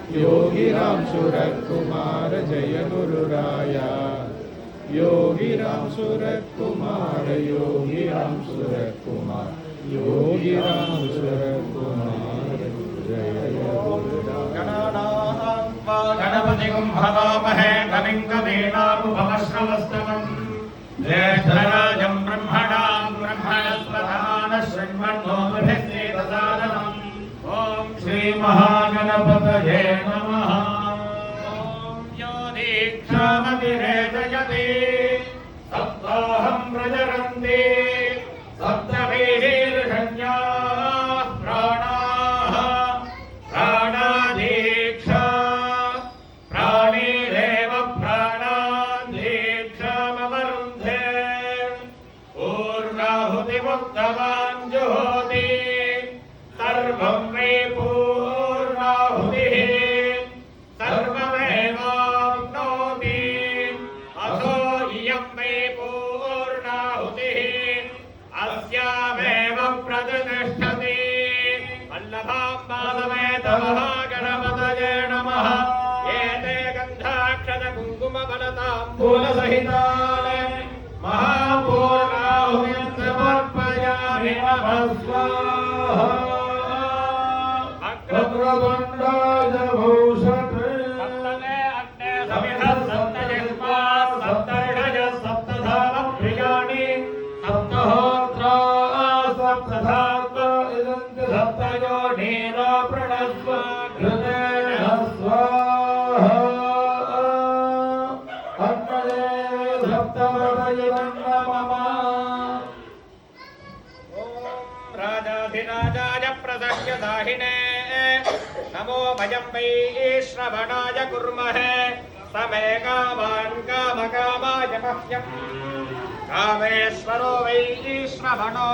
योगी राम सूरत कुमार जय गुरुराया। योगी राम सूरत कुमार, योगी राम सूरत कुमार, योगी राम सूरत कुमार जय गुरुराया। गणपतिं हवामहे कविं कवीनामुपमश्रवस्तमम् ज्येष्ठराजं ब्रह्मणां ब्रह्मणस्पदान शृण्वन्नोमभिस्तेतसादनम्। ॐ श्रीमहागणपतये नमः। ॐ यो दीक्षामतिरेचयति सप्ताहं प्रचरन्ति सप्तभिर्षण्याः प्राणाः प्राणादीक्षा प्राणीरेव प्राणादीक्षामवरुन्धे। पूर्णाहुतिमुक्तवान् जुहोति सर्वं मे पूर्णाहुतिः सर्वमेवाप्नोति। अथो इयं मे पूर्णाहुतिः अस्यामेव प्रतिष्ठति। वल्लभाम्बालमेतवः गणपतये नमः। एते गन्धाक्षतकुङ्कुमफलताम्बूलसहितान् महापूर्णाहुतिं समर्पयामि। नमः स्वाहा। वक्रतुण्डाय भूषते सप्तमे अग्ने समिधः सप्तजिह्वा सप्तर्षयः सप्तधामः प्रियाणि सप्तहोत्रा सप्तधात्वा इदन्ति सप्तयोनीर प्रणस्व घृतेन स्वाहा। अन्नदे सप्तव्रतये नमः। राजाधिराजाय प्रसह्य दाहिने नमो भजं वै श्रवणाय कुर्महे। समे कामान् कामकामाय मह्यं कामेश्वरो वै श्रवणो